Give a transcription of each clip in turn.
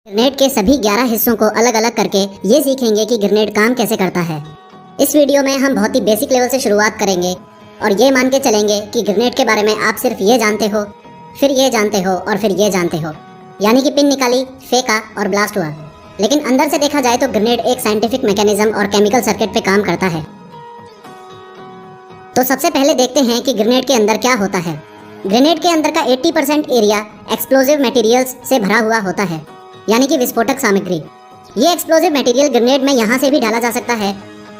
Grenade के सभी 11 हिस्सों को अलग अलग करके ये सीखेंगे कि ग्रेनेड काम कैसे करता है। इस वीडियो में हम बहुत ही बेसिक लेवल से शुरुआत करेंगे और ये मान के चलेंगे कि ग्रेनेड के बारे में आप सिर्फ ये जानते हो, फिर ये जानते हो और फिर ये जानते हो, यानी कि पिन निकाली, फेंका और ब्लास्ट हुआ। लेकिन अंदर से देखा जाए तो ग्रेनेड एक साइंटिफिक मैकेनिज्म और केमिकल सर्किट पे काम करता है। तो सबसे पहले देखते हैं कि ग्रेनेड के अंदर क्या होता है। ग्रेनेड के अंदर का 80% एरिया एक्सप्लोजिव मटेरियल्स से भरा हुआ होता है, यानी कि विस्फोटक सामग्री। ये एक्सप्लोजिव मटेरियल ग्रेनेड में यहाँ से भी डाला जा सकता है,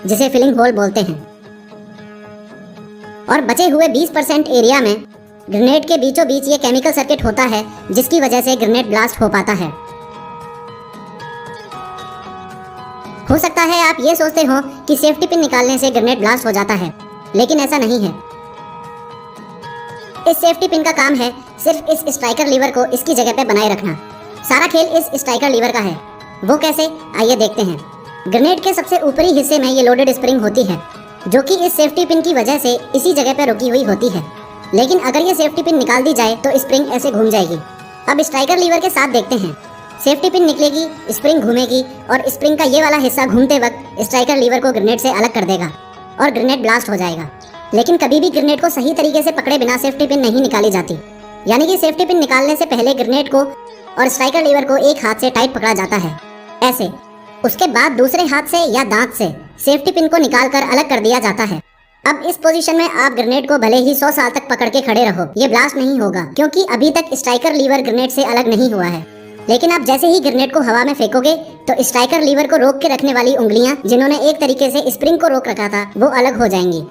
जिसे फिलिंग होल बोलते हैं। और बचे हुए 20% एरिया में ग्रेनेड के बीचों बीच ये केमिकल सर्किट होता है, जिसकी वजह से ग्रेनेड ब्लास्ट हो पाता है। हो सकता है आप ये सोचते हो कि सेफ्टी पिन निकालने से ग्रेनेड ब्लास्ट हो जाता है, लेकिन ऐसा नहीं है। इस सेफ्टी पिन का काम है सिर्फ इस स्ट्राइकर लीवर को इसकी जगह पे बनाए रखना। सारा खेल इस स्ट्राइकर लीवर का है। वो कैसे, आइए देखते हैं। ग्रेनेड के सबसे ऊपरी हिस्से में ये लोडेड स्प्रिंग होती है, जो कि इस सेफ्टी पिन की वजह से इसी जगह पे रुकी हुई होती है। लेकिन अगर ये सेफ्टी पिन निकाल दी जाए तो स्प्रिंग ऐसे घूम जाएगी। अब स्ट्राइकर लीवर के साथ देखते हैं। सेफ्टी पिन निकलेगी, स्प्रिंग घूमेगी और स्प्रिंग का ये वाला हिस्सा घूमते वक्त स्ट्राइकर लीवर को ग्रेनेड से अलग कर देगा और ग्रेनेड ब्लास्ट हो जाएगा। लेकिन कभी भी ग्रेनेड को सही तरीके से पकड़े बिना सेफ्टी पिन नहीं निकाली जाती, यानी कि सेफ्टी पिन निकालने से पहले ग्रेनेड को और स्ट्राइकर लीवर को एक हाथ से टाइट पकड़ा जाता है, ऐसे। उसके बाद दूसरे हाथ से या दांत से सेफ्टी पिन को निकालकर अलग कर दिया जाता है। अब इस पोजीशन में आप ग्रेनेड को भले ही 100 साल तक पकड़ के खड़े रहो, ये ब्लास्ट नहीं होगा, क्योंकि अभी तक स्ट्राइकर लीवर ग्रेनेड से अलग नहीं हुआ है। लेकिन आप जैसे ही ग्रेनेड को हवा में फेंकोगे तो स्ट्राइकर लीवर को रोक के रखने वाली उंगलियां, जिन्होंने एक तरीके से स्प्रिंग को रोक रखा था, वो अलग हो जाएंगी।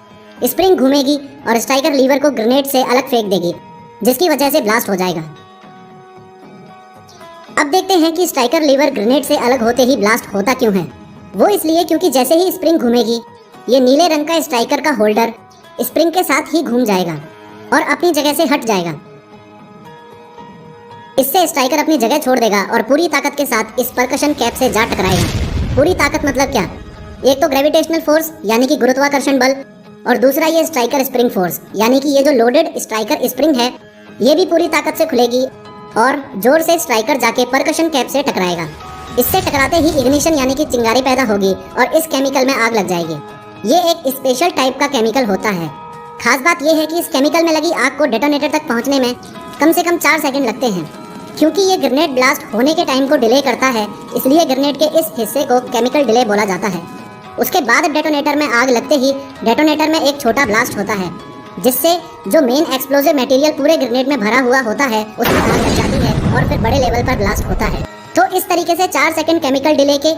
स्प्रिंग घूमेगी और स्ट्राइकर लीवर को ग्रेनेड से अलग फेंक देगी, जिसकी वजह से ब्लास्ट हो जाएगा। अब देखते हैं कि स्ट्राइकर लीवर ग्रेनेड से अलग होते ही ब्लास्ट होता क्यों है। वो इसलिए क्योंकि जैसे ही स्प्रिंग घूमेगी, ये नीले रंग का स्ट्राइकर का होल्डर स्प्रिंग के साथ ही घूम जाएगा और अपनी जगह से हट जाएगा। इससे स्ट्राइकर अपनी जगह छोड़ देगा और पूरी ताकत के साथ इस परकशन कैप से जा टकराएगा। पूरी ताकत मतलब क्या? एक तो ग्रेविटेशनल फोर्स यानी कि गुरुत्वाकर्षण बल, और दूसरा ये स्ट्राइकर स्प्रिंग फोर्स, यानी कि ये जो लोडेड स्ट्राइकर स्प्रिंग है, ये भी पूरी ताकत से खुलेगी और जोर से स्ट्राइकर जाके परकशन कैप से टकराएगा। इससे टकराते ही इग्निशन यानी कि चिंगारी पैदा होगी और इस केमिकल में आग लग जाएगी। ये एक स्पेशल टाइप का केमिकल होता है। खास बात यह है कि इस केमिकल में लगी आग को डेटोनेटर तक पहुंचने में कम से कम 4 सेकंड लगते हैं। क्योंकि ये ग्रेनेड ब्लास्ट होने के टाइम को डिले करता है, इसलिए ग्रेनेड के इस हिस्से को केमिकल डिले बोला जाता है। उसके बाद डेटोनेटर में आग लगते ही डेटोनेटर में एक छोटा ब्लास्ट होता है, जिससे जो मेन एक्सप्लोजिव मटेरियल पूरे ग्रेनेड में भरा हुआ होता है, उसमें आग लग जाती है और फिर बड़े लेवल पर ब्लास्ट होता है। तो इस तरीके से 4 सेकंड केमिकल डिले के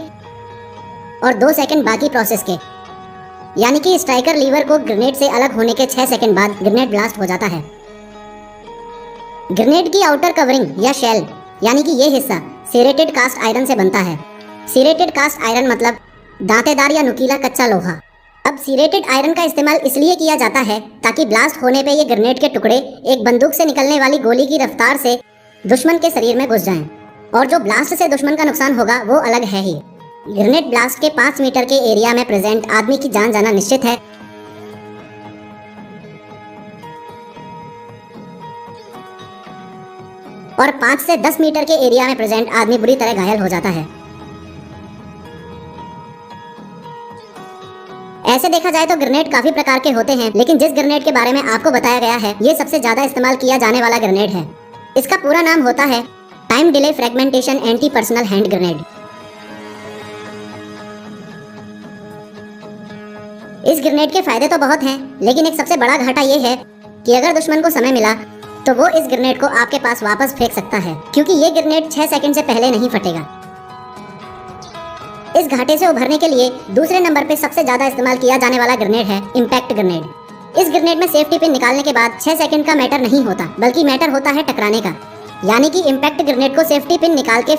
और 2 सेकंड बाकी प्रोसेस के, यानी कि स्ट्राइकर लीवर को ग्रेनेड से अलग होने के 6 सेकंड बाद ग्रेनेड ब्लास्ट हो जाता है। ग्रेनेड की आउटर कवरिंग या शेल, यानी कि ये हिस्सा सेरेटेड कास्ट आयरन से बनता है। सेरेटेड कास्ट आयरन मतलब दांतेदार या नुकीला कच्चा लोहा। अब सीरेटेड आयरन का इस्तेमाल इसलिए किया जाता है ताकि ब्लास्ट होने पे ये ग्रेनेड के टुकड़े एक बंदूक से निकलने वाली गोली की रफ्तार से दुश्मन के शरीर में घुस जाएं, और जो ब्लास्ट से दुश्मन का नुकसान होगा वो अलग है ही। ग्रेनेड ब्लास्ट के 5 मीटर के एरिया में प्रेजेंट आदमी की जान जाना निश्चित है। और 5 से 10 मीटर के एरिया में प्रेजेंट आदमी बुरी तरह घायल हो जाता है। ऐसे देखा जाए तो ग्रेनेड काफी प्रकार के होते हैं, लेकिन जिस ग्रेनेड के बारे में आपको बताया गया है, ये सबसे ज्यादा इस्तेमाल किया जाने वाला ग्रेनेड है। इसका पूरा नाम होता है time delay fragmentation anti personal hand grenade. इस ग्रेनेड के फायदे तो बहुत हैं, लेकिन एक सबसे बड़ा घाटा ये है कि अगर दुश्मन को समय मिला तो वो इस ग्रेनेड को आपके पास वापस फेंक सकता है, क्योंकि ये ग्रेनेड 6 सेकंड से पहले नहीं फटेगा। इस घाटे से उभरने के लिए दूसरे नंबर पे सबसे ज्यादा इस्तेमाल किया जाने वाला ग्रेनेड है इम्पैक्ट ग्रेनेड। इस ग्रेनेड में सेफ्टी पिन निकालने के बाद 6 सेकंड का मैटर नहीं होता, बल्कि मैटर होता है टकराने का। यानी कि इम्पैक्ट ग्रेनेड को सेफ्टी पिन निकाल के